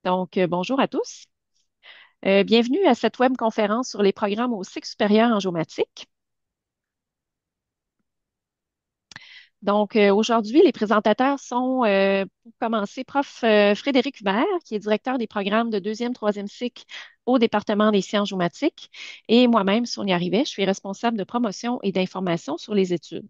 Bonjour à tous. Bienvenue à cette webconférence sur les programmes au cycle supérieur en géomatique. Aujourd'hui, les présentateurs sont, pour commencer, prof. Frédéric Hubert, qui est directeur des programmes de deuxième, troisième cycle au département des sciences géomatiques, et moi-même, Sonia Rivet, je suis responsable de promotion et d'information sur les études.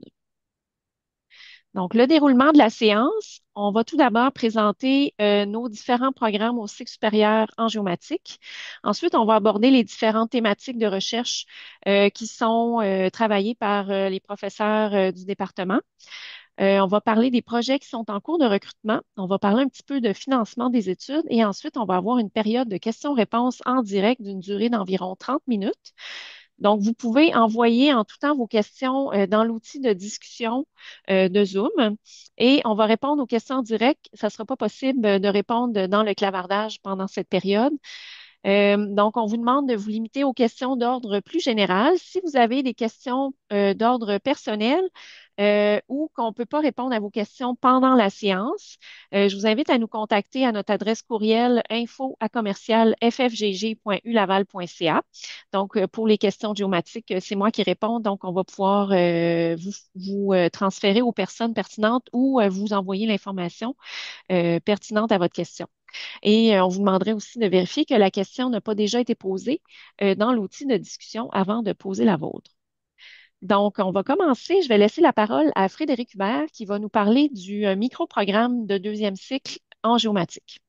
Donc, le déroulement de la séance, on va tout d'abord présenter nos différents programmes au cycle supérieur en géomatique. Ensuite, on va aborder les différentes thématiques de recherche qui sont travaillées par les professeurs du département. On va parler des projets qui sont en cours de recrutement. On va parler un petit peu de financement des études et ensuite, on va avoir une période de questions-réponses en direct d'une durée d'environ 30 minutes. Donc, vous pouvez envoyer en tout temps vos questions dans l'outil de discussion de Zoom et on va répondre aux questions en direct. Ça ne sera pas possible de répondre dans le clavardage pendant cette période. Donc, on vous demande de vous limiter aux questions d'ordre plus général. Si vous avez des questions d'ordre personnel ou qu'on ne peut pas répondre à vos questions pendant la séance, je vous invite à nous contacter à notre adresse courriel info@ffgg.ulaval.ca. Donc, pour les questions géomatiques, c'est moi qui réponds. Donc, on va pouvoir vous transférer aux personnes pertinentes ou vous envoyer l'information pertinente à votre question. Et on vous demanderait aussi de vérifier que la question n'a pas déjà été posée dans l'outil de discussion avant de poser la vôtre. Donc, on va commencer. Je vais laisser la parole à Frédéric Hubert qui va nous parler du micro-programme de deuxième cycle en géomatique.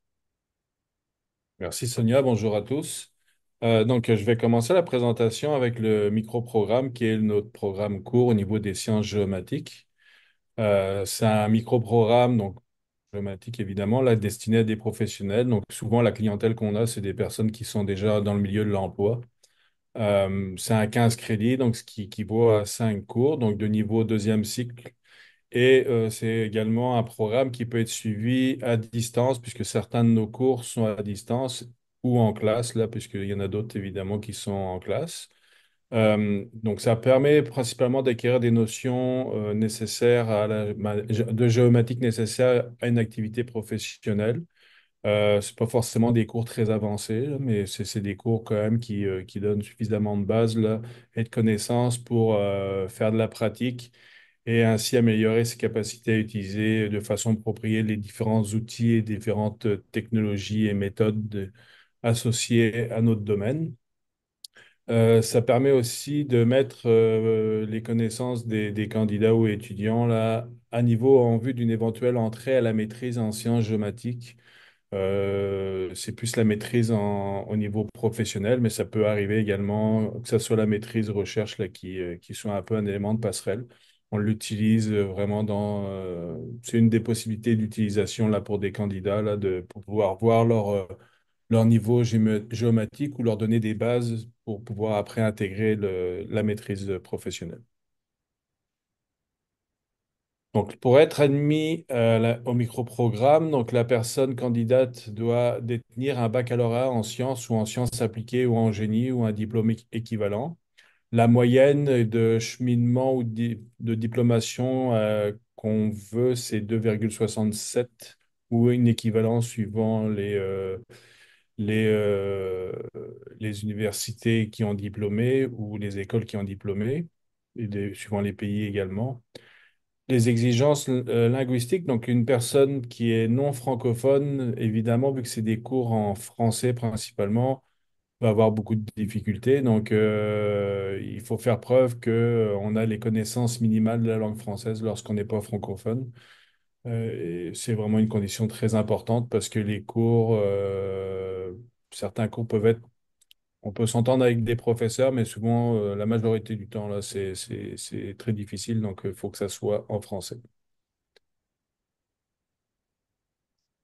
Merci Sonia, bonjour à tous. Je vais commencer la présentation avec le micro-programme qui est notre programme court au niveau des sciences géomatiques. C'est un micro-programme, donc géomatique évidemment, là, destiné à des professionnels. Donc souvent, la clientèle qu'on a, c'est des personnes qui sont déjà dans le milieu de l'emploi. C'est un 15 crédits, donc ce qui équivaut à 5 cours, donc de niveau deuxième cycle. Et c'est également un programme qui peut être suivi à distance, puisque certains de nos cours sont à distance ou en classe, là, puisqu'il y en a d'autres évidemment qui sont en classe. Donc ça permet principalement d'acquérir des notions nécessaires de géomatique nécessaires à une activité professionnelle. C'est pas forcément des cours très avancés, là, mais c'est des cours quand même qui donnent suffisamment de base là, et de connaissances pour faire de la pratique et ainsi améliorer ses capacités à utiliser de façon appropriée les différents outils et différentes technologies et méthodes associées à notre domaine. Ça permet aussi de mettre les connaissances des candidats ou étudiants là, à niveau en vue d'une éventuelle entrée à la maîtrise en sciences géomatiques. C'est plus la maîtrise au niveau professionnel, mais ça peut arriver également que ce soit la maîtrise recherche là, qui soit un peu un élément de passerelle. On l'utilise vraiment c'est une des possibilités d'utilisation là, pour des candidats là, pour pouvoir voir leur niveau géomatique ou leur donner des bases pour pouvoir après intégrer la maîtrise professionnelle. Donc, pour être admis au microprogramme, donc la personne candidate doit détenir un baccalauréat en sciences ou en sciences appliquées ou en génie ou un diplôme équivalent. La moyenne de cheminement ou de diplomation qu'on veut, c'est 2,67 ou une équivalence suivant les, euh, les universités qui ont diplômé ou les écoles qui ont diplômé, suivant les pays également. Les exigences linguistiques, donc une personne qui est non francophone, évidemment, vu que c'est des cours en français principalement, va avoir beaucoup de difficultés. Donc, il faut faire preuve qu'on a les connaissances minimales de la langue française lorsqu'on n'est pas francophone. Et c'est vraiment une condition très importante parce que certains cours peuvent être, on peut s'entendre avec des professeurs, mais souvent, la majorité du temps, là, c'est très difficile. Donc, il faut que ça soit en français.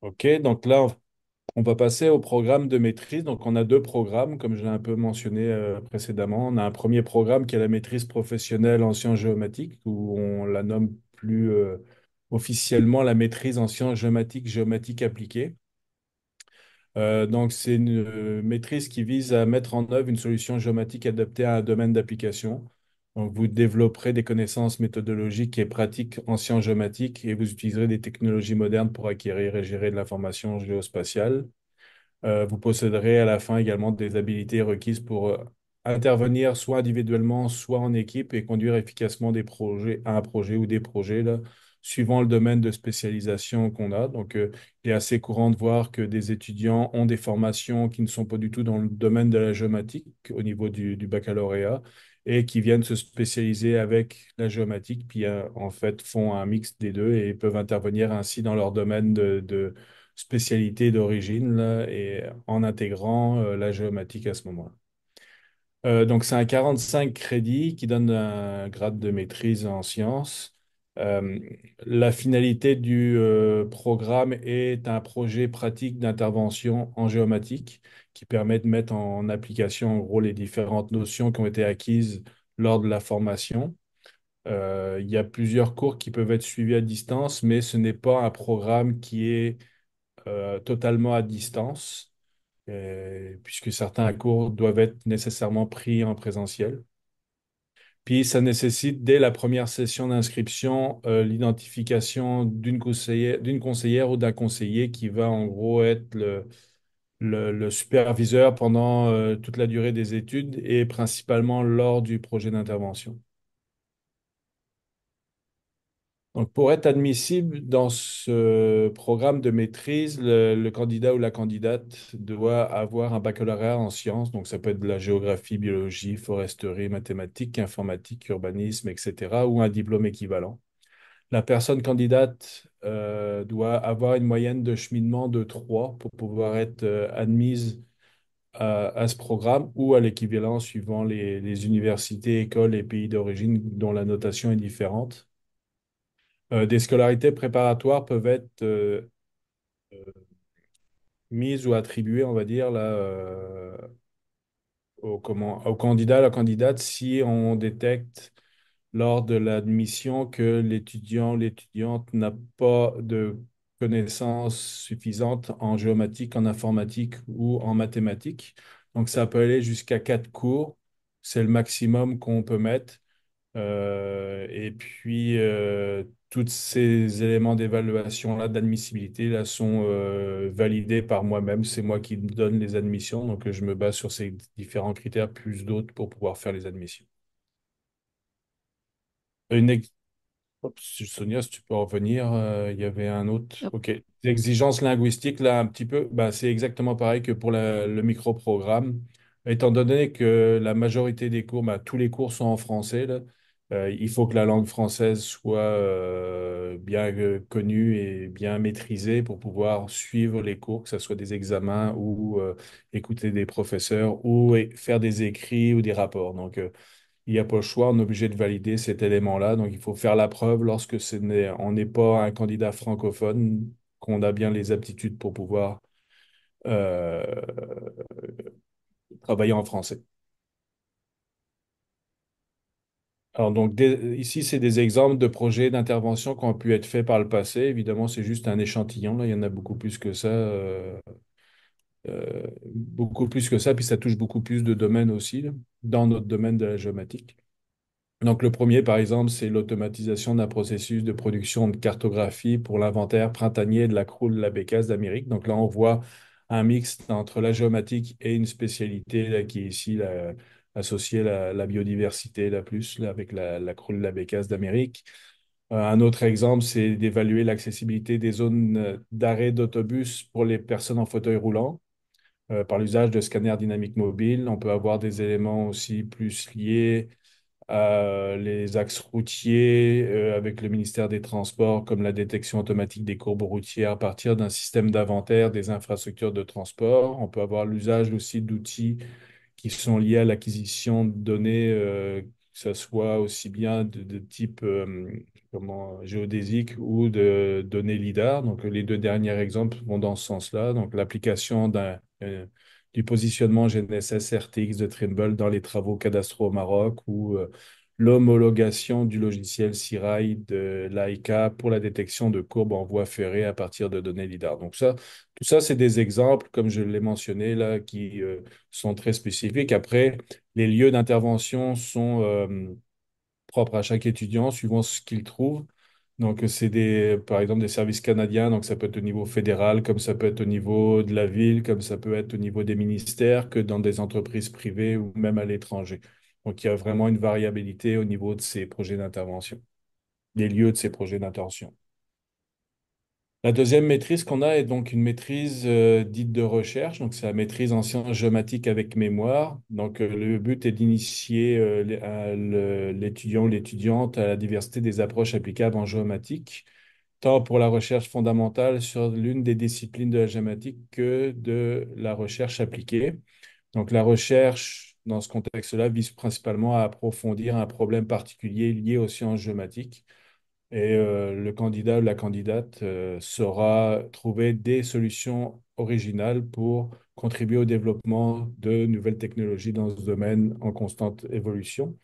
OK, donc là, on va passer au programme de maîtrise. Donc, on a deux programmes, comme je l'ai un peu mentionné précédemment. On a un premier programme qui est la maîtrise professionnelle en sciences géomatiques, où on la nomme plus officiellement la maîtrise en sciences géomatiques, géomatique appliquée. Donc, c'est une maîtrise qui vise à mettre en œuvre une solution géomatique adaptée à un domaine d'application. Donc, vous développerez des connaissances méthodologiques et pratiques en sciences géomatiques et vous utiliserez des technologies modernes pour acquérir et gérer de l'information géospatiale. Vous posséderez à la fin également des habilités requises pour intervenir soit individuellement, soit en équipe et conduire efficacement des projets, un projet ou des projets là, suivant le domaine de spécialisation qu'on a. Donc, il est assez courant de voir que des étudiants ont des formations qui ne sont pas du tout dans le domaine de la géomatique au niveau du baccalauréat et qui viennent se spécialiser avec la géomatique, puis en fait font un mix des deux et peuvent intervenir ainsi dans leur domaine de spécialité d'origine là, et en intégrant la géomatique à ce moment-là. Donc, c'est un 45 crédits qui donne un grade de maîtrise en sciences. Euh, la finalité du programme est un projet pratique d'intervention en géomatique qui permet de mettre en application en gros les différentes notions qui ont été acquises lors de la formation. Il y a plusieurs cours qui peuvent être suivis à distance, mais ce n'est pas un programme qui est totalement à distance, puisque certains cours doivent être nécessairement pris en présentiel. Puis ça nécessite dès la première session d'inscription l'identification d'une conseillère ou d'un conseiller qui va en gros être le superviseur pendant toute la durée des études et principalement lors du projet d'intervention. Donc, pour être admissible dans ce programme de maîtrise, le candidat ou la candidate doit avoir un baccalauréat en sciences. Donc, ça peut être de la géographie, biologie, foresterie, mathématiques, informatique, urbanisme, etc., ou un diplôme équivalent. La personne candidate doit avoir une moyenne de cheminement de 3 pour pouvoir être admise à ce programme ou à l'équivalent suivant les universités, écoles et pays d'origine dont la notation est différente. Des scolarités préparatoires peuvent être mises ou attribuées, on va dire, là, au candidat, à la candidate, si on détecte lors de l'admission que l'étudiant ou l'étudiante n'a pas de connaissances suffisantes en géomatique, en informatique ou en mathématiques. Donc, ça peut aller jusqu'à 4 cours. C'est le maximum qu'on peut mettre. Et puis, tous ces éléments d'évaluation-là, d'admissibilité, là, sont validés par moi-même. C'est moi qui donne les admissions. Donc, je me base sur ces différents critères, plus d'autres, pour pouvoir faire les admissions. Une, ex- Hop, Sonia, si tu peux revenir, il y avait un autre. Hop. OK. L'exigence linguistique, là, un petit peu, bah, c'est exactement pareil que pour le micro-programme. Étant donné que la majorité des cours, bah, tous les cours sont en français, là, il faut que la langue française soit bien connue et bien maîtrisée pour pouvoir suivre les cours, que ce soit des examens ou écouter des professeurs ou faire des écrits ou des rapports. Donc, il n'y a pas le choix, on est obligé de valider cet élément-là. Donc, il faut faire la preuve lorsque on n'est pas un candidat francophone, qu'on a bien les aptitudes pour pouvoir euh, travailler en français. Alors, donc, ici, c'est des exemples de projets d'intervention qui ont pu être faits par le passé. Évidemment, c'est juste un échantillon. Là, il y en a beaucoup plus que ça. Beaucoup plus que ça. Puis, ça touche beaucoup plus de domaines aussi, là, dans notre domaine de la géomatique. Donc, le premier, par exemple, c'est l'automatisation d'un processus de production de cartographie pour l'inventaire printanier de la croûte de la bécasse d'Amérique. Donc là, on voit un mix entre la géomatique et une spécialité là, qui est ici associée à la biodiversité, la plus, là, avec la croûte de la bécasse d'Amérique. Un autre exemple, c'est d'évaluer l'accessibilité des zones d'arrêt d'autobus pour les personnes en fauteuil roulant par l'usage de scanners dynamiques mobiles. On peut avoir des éléments aussi plus liés les axes routiers avec le ministère des Transports, comme la détection automatique des courbes routières à partir d'un système d'inventaire des infrastructures de transport. On peut avoir l'usage aussi d'outils qui sont liés à l'acquisition de données, que ce soit aussi bien de type géodésique ou de données LIDAR. Donc, les deux derniers exemples vont dans ce sens-là. Donc, l'application du positionnement GNSS RTX de Trimble dans les travaux cadastraux au Maroc ou l'homologation du logiciel SIRAI de l'AICA pour la détection de courbes en voie ferrée à partir de données LIDAR. Donc, tout ça, c'est des exemples, comme je l'ai mentionné là, qui sont très spécifiques. Après, les lieux d'intervention sont propres à chaque étudiant, suivant ce qu'il trouve. Donc, c'est par exemple des services canadiens, donc ça peut être au niveau fédéral, comme ça peut être au niveau de la ville, comme ça peut être au niveau des ministères, que dans des entreprises privées ou même à l'étranger. Donc, il y a vraiment une variabilité au niveau de ces projets d'intervention, des lieux de ces projets d'intervention. La deuxième maîtrise qu'on a est donc une maîtrise dite de recherche. Donc, c'est la maîtrise en sciences géomatiques avec mémoire. Donc, le but est d'initier l'étudiant ou l'étudiante à la diversité des approches applicables en géomatique, tant pour la recherche fondamentale sur l'une des disciplines de la géomatique que de la recherche appliquée. Donc, la recherche, dans ce contexte-là, vise principalement à approfondir un problème particulier lié aux sciences géomatiques. Et le candidat ou la candidate saura trouver des solutions originales pour contribuer au développement de nouvelles technologies dans ce domaine en constante évolution.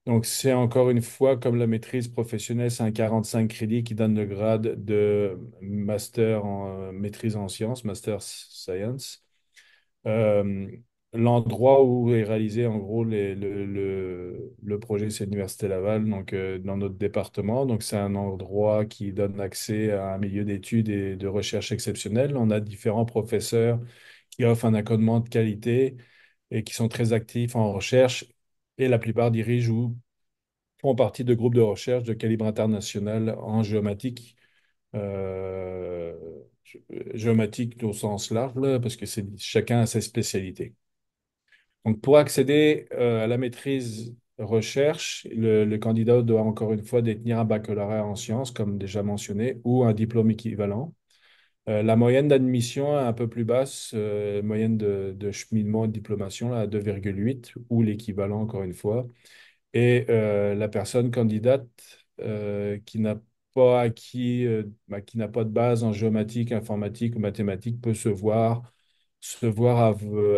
Donc, c'est encore une fois, comme la maîtrise professionnelle, c'est un 45 crédits qui donne le grade de master en maîtrise en sciences, master science. Euh, L'endroit où est réalisé en gros le projet, c'est l'Université Laval, donc dans notre département. Donc c'est un endroit qui donne accès à un milieu d'études et de recherche exceptionnel. On a différents professeurs qui offrent un accompagnement de qualité et qui sont très actifs en recherche et la plupart dirigent ou font partie de groupes de recherche de calibre international en géomatique. euh, Géomatique au sens large, là, parce que chacun a ses spécialités. Donc, pour accéder à la maîtrise recherche, le candidat doit encore une fois détenir un baccalauréat en sciences, comme déjà mentionné, ou un diplôme équivalent. La moyenne d'admission est un peu plus basse, moyenne de cheminement et de diplomation là, à 2,8 ou l'équivalent encore une fois. Et la personne candidate qui n'a pas acquis, qui n'a pas de base en géomatique, informatique ou mathématiques peut se voir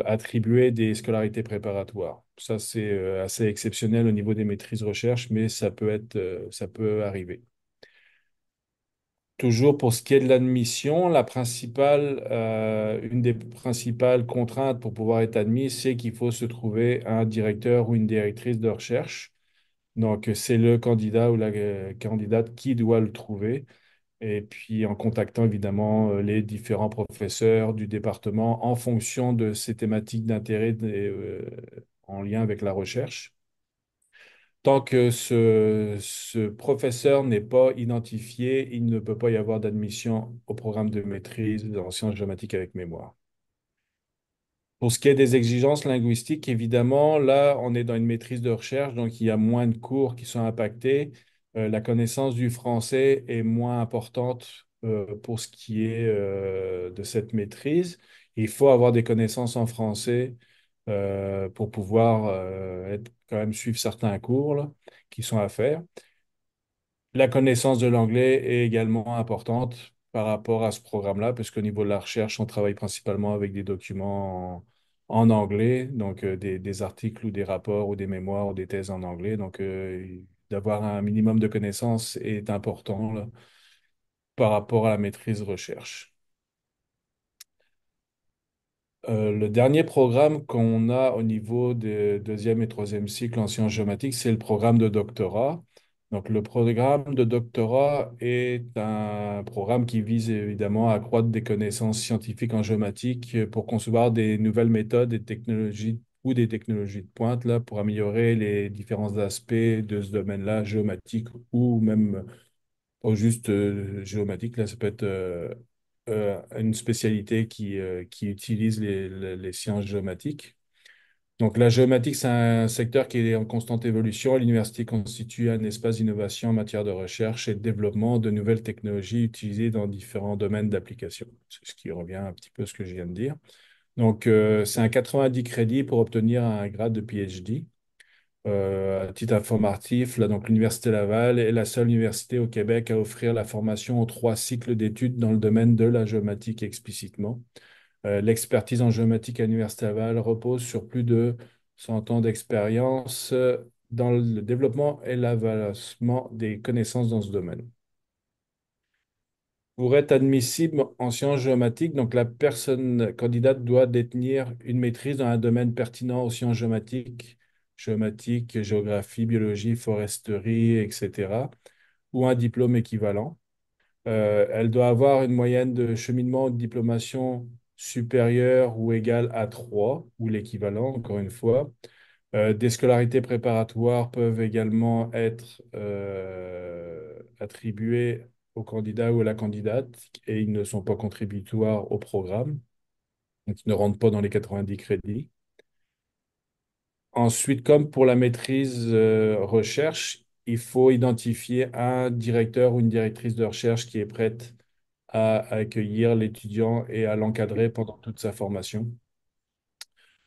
attribuer des scolarités préparatoires. Ça, c'est assez exceptionnel au niveau des maîtrises recherche, mais ça peut arriver. Toujours pour ce qui est de l'admission, une des principales contraintes pour pouvoir être admis, c'est qu'il faut se trouver un directeur ou une directrice de recherche. Donc, c'est le candidat ou la candidate qui doit le trouver. Et puis, en contactant évidemment les différents professeurs du département en fonction de ces thématiques d'intérêt en lien avec la recherche. Tant que ce professeur n'est pas identifié, il ne peut pas y avoir d'admission au programme de maîtrise en sciences géomatiques avec mémoire. Pour ce qui est des exigences linguistiques, évidemment, là, on est dans une maîtrise de recherche, donc il y a moins de cours qui sont impactés. La connaissance du français est moins importante pour ce qui est de cette maîtrise. Il faut avoir des connaissances en français pour pouvoir quand même suivre certains cours là, qui sont à faire. La connaissance de l'anglais est également importante par rapport à ce programme-là, puisqu'au niveau de la recherche, on travaille principalement avec des documents en anglais, donc des articles ou des rapports ou des mémoires ou des thèses en anglais. Donc, d'avoir un minimum de connaissances est important là, par rapport à la maîtrise recherche. Le dernier programme qu'on a au niveau des deuxième et troisième cycle en sciences géomatiques, c'est le programme de doctorat. Donc, le programme de doctorat est un programme qui vise évidemment à accroître des connaissances scientifiques en géomatique pour concevoir des nouvelles méthodes et technologies ou des technologies de pointe là, pour améliorer les différents aspects de ce domaine-là, géomatique ou même au juste géomatique. Là, ça peut être une spécialité qui utilise les sciences géomatiques. Donc, la géomatique, c'est un secteur qui est en constante évolution. L'université constitue un espace d'innovation en matière de recherche et de développement de nouvelles technologies utilisées dans différents domaines d'application. C'est ce qui revient un petit peu à ce que je viens de dire. Donc, c'est un 90 crédits pour obtenir un grade de PhD. À titre informatif, là, donc l'Université Laval est la seule université au Québec à offrir la formation aux 3 cycles d'études dans le domaine de la géomatique explicitement. L'expertise en géomatique à l'Université Laval repose sur plus de 100 ans d'expérience dans le développement et l'avancement des connaissances dans ce domaine. Pour être admissible en sciences géomatiques, donc la personne candidate doit détenir une maîtrise dans un domaine pertinent aux sciences géomatiques, géographie, biologie, foresterie, etc., ou un diplôme équivalent. Elle doit avoir une moyenne de cheminement ou de diplomation supérieure ou égale à 3 ou l'équivalent, encore une fois. Des scolarités préparatoires peuvent également être attribuées au candidat ou à la candidate et ils ne sont pas contributoires au programme, donc ils ne rentrent pas dans les 90 crédits. Ensuite, comme pour la maîtrise recherche, il faut identifier un directeur ou une directrice de recherche qui est prête à accueillir l'étudiant et à l'encadrer pendant toute sa formation.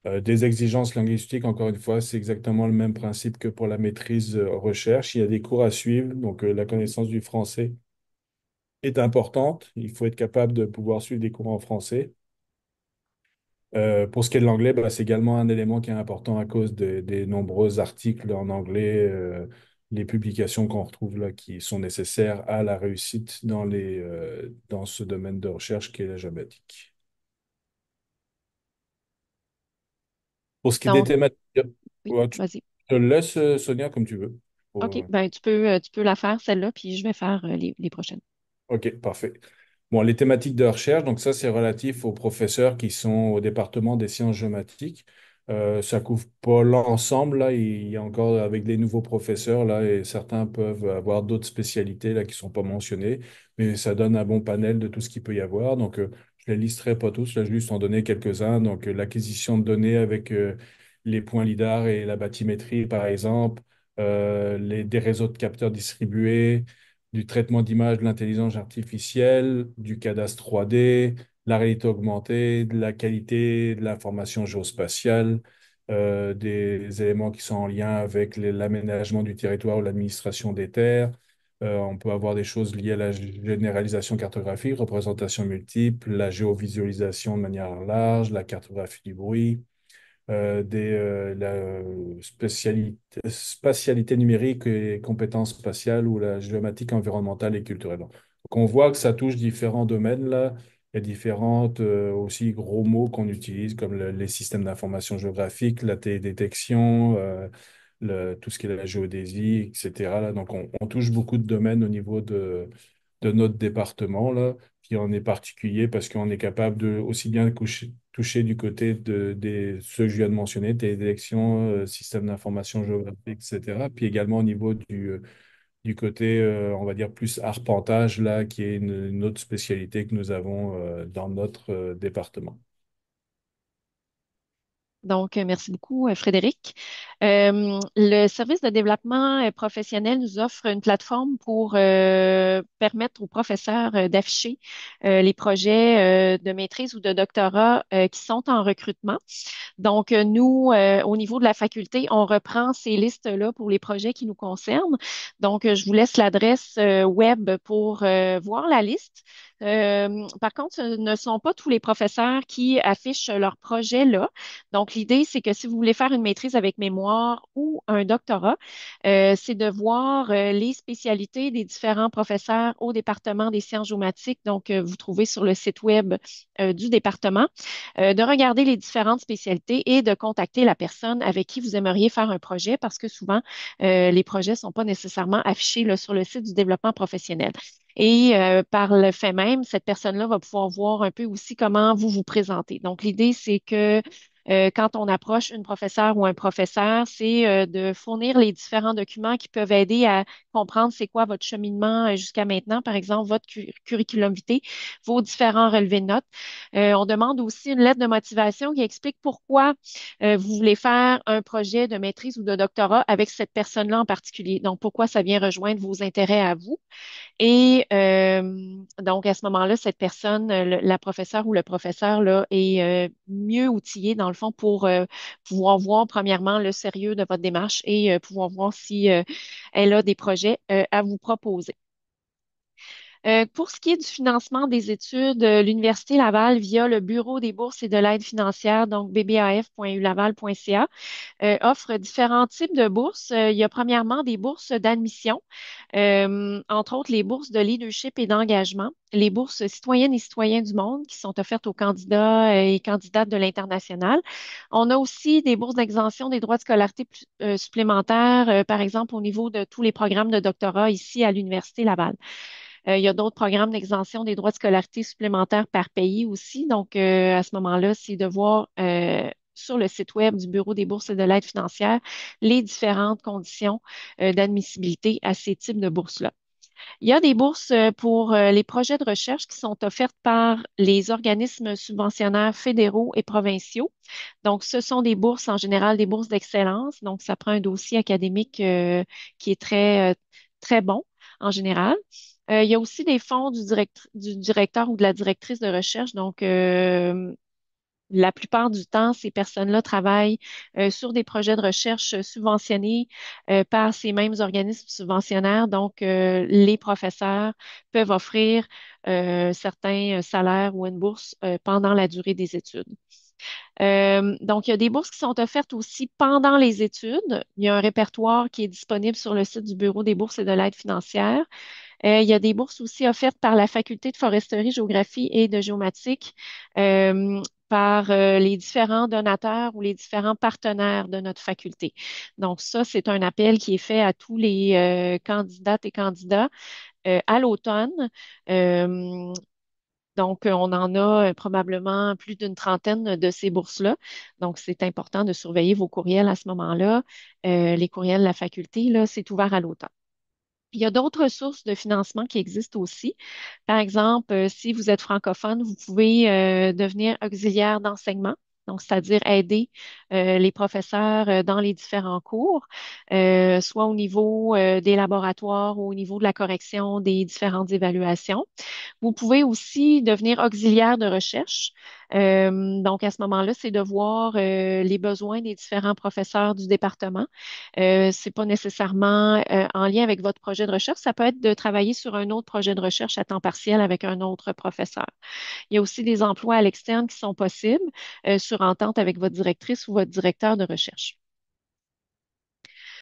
Des exigences linguistiques, encore une fois, c'est exactement le même principe que pour la maîtrise recherche. Il y a des cours à suivre, donc la connaissance du français est importante. Il faut être capable de pouvoir suivre des cours en français. Pour ce qui est de l'anglais, bah, c'est également un élément qui est important à cause des nombreux articles en anglais, les publications qu'on retrouve là qui sont nécessaires à la réussite dans ce domaine de recherche qui est la géomatique. Pour ce qui est des Donc, thématiques, oui, ouais, vas-y. je te laisse, Sonia, comme tu veux. OK, Pour, ben tu peux la faire, celle-là, puis je vais faire les prochaines. Ok, parfait. Bon, les thématiques de recherche, donc ça, c'est relatif aux professeurs qui sont au département des sciences géomatiques. Ça couvre pas l'ensemble, là. Il y a encore avec des nouveaux professeurs, là, et certains peuvent avoir d'autres spécialités, là, qui sont pas mentionnées, mais ça donne un bon panel de tout ce qu'il peut y avoir. Donc, je les listerai pas tous, là, je vais juste en donner quelques-uns. Donc, l'acquisition de données avec les points lidar et la bathymétrie, par exemple, des réseaux de capteurs distribués, du traitement d'image, de l'intelligence artificielle, du cadastre 3D, la réalité augmentée, de la qualité de l'information géospatiale, des éléments qui sont en lien avec l'aménagement du territoire ou l'administration des terres. On peut avoir des choses liées à la généralisation cartographique, représentation multiple, la géovisualisation de manière large, la cartographie du bruit, la spatialité numérique et compétences spatiales ou la géomatique environnementale et culturelle. Donc, on voit que ça touche différents domaines là. Il y a différents aussi gros mots qu'on utilise comme les systèmes d'information géographique, la télédétection, tout ce qui est la géodésie, etc. là. Donc, on touche beaucoup de domaines au niveau de notre département là, qui en est particulier parce qu'on est capable de aussi bien toucher du côté ceux que je viens de mentionner, des élections, système d'information géographique, etc. Puis également au niveau du côté, on va dire, plus arpentage, là, qui est une autre spécialité que nous avons dans notre département. Donc, merci beaucoup, Frédéric. Le service de développement professionnel nous offre une plateforme pour permettre aux professeurs d'afficher les projets de maîtrise ou de doctorat qui sont en recrutement. Donc, nous, au niveau de la faculté, on reprend ces listes-là pour les projets qui nous concernent. Donc, je vous laisse l'adresse web pour voir la liste. Par contre, ce ne sont pas tous les professeurs qui affichent leurs projets là. Donc, l'idée, c'est que si vous voulez faire une maîtrise avec mémoire ou un doctorat, c'est de voir les spécialités des différents professeurs au département des sciences géomatiques. Donc, vous trouvez sur le site web du département, de regarder les différentes spécialités et de contacter la personne avec qui vous aimeriez faire un projet parce que souvent, les projets ne sont pas nécessairement affichés là, sur le site du développement professionnel. Et par le fait même, cette personne-là va pouvoir voir un peu aussi comment vous vous présentez. Donc, l'idée, c'est que quand on approche une professeure ou un professeur, c'est de fournir les différents documents qui peuvent aider à comprendre c'est quoi votre cheminement jusqu'à maintenant, par exemple, votre curriculum vitae, vos différents relevés de notes. On demande aussi une lettre de motivation qui explique pourquoi vous voulez faire un projet de maîtrise ou de doctorat avec cette personne-là en particulier. Donc, pourquoi ça vient rejoindre vos intérêts à vous. Et donc, à ce moment-là, cette personne, la professeure ou le professeur, là, est mieux outillé, dans le fond, pour pouvoir voir, premièrement, le sérieux de votre démarche et pouvoir voir si elle a des projets à vous proposer. Pour ce qui est du financement des études, l'Université Laval, via le Bureau des bourses et de l'aide financière, donc bbaf.ulaval.ca, offre différents types de bourses. Il y a premièrement des bourses d'admission, entre autres les bourses de leadership et d'engagement, les bourses citoyennes et citoyens du monde qui sont offertes aux candidats et candidates de l'international. On a aussi des bourses d'exemption des droits de scolarité supplémentaires, par exemple au niveau de tous les programmes de doctorat ici à l'Université Laval. Il y a d'autres programmes d'exemption des droits de scolarité supplémentaires par pays aussi. Donc, à ce moment-là, c'est de voir sur le site web du Bureau des bourses et de l'aide financière les différentes conditions d'admissibilité à ces types de bourses-là. Il y a des bourses pour les projets de recherche qui sont offertes par les organismes subventionnaires fédéraux et provinciaux. Donc, ce sont des bourses, en général, des bourses d'excellence. Donc, ça prend un dossier académique qui est très bon en général. Il y a aussi des fonds du directeur ou de la directrice de recherche. Donc, la plupart du temps, ces personnes-là travaillent sur des projets de recherche subventionnés par ces mêmes organismes subventionnaires. Donc, les professeurs peuvent offrir certains salaires ou une bourse pendant la durée des études. Donc, il y a des bourses qui sont offertes aussi pendant les études. Il y a un répertoire qui est disponible sur le site du Bureau des bourses et de l'aide financière. Il y a des bourses aussi offertes par la Faculté de foresterie, géographie et de géomatique par les différents donateurs ou les différents partenaires de notre faculté. Donc, ça, c'est un appel qui est fait à tous les candidates et candidats à l'automne. Euh, donc, on en a probablement plus d'une trentaine de ces bourses-là. Donc, c'est important de surveiller vos courriels à ce moment-là. Les courriels de la faculté, là, c'est ouvert à l'automne. Il y a d'autres sources de financement qui existent aussi. Par exemple, si vous êtes francophone, vous pouvez devenir auxiliaire d'enseignement, donc c'est-à-dire aider les professeurs dans les différents cours, soit au niveau des laboratoires ou au niveau de la correction des différentes évaluations. Vous pouvez aussi devenir auxiliaire de recherche. Donc, à ce moment-là, c'est de voir les besoins des différents professeurs du département. C'est pas nécessairement en lien avec votre projet de recherche. Ça peut être de travailler sur un autre projet de recherche à temps partiel avec un autre professeur. Il y a aussi des emplois à l'externe qui sont possibles sur entente avec votre directrice ou votre directeur de recherche.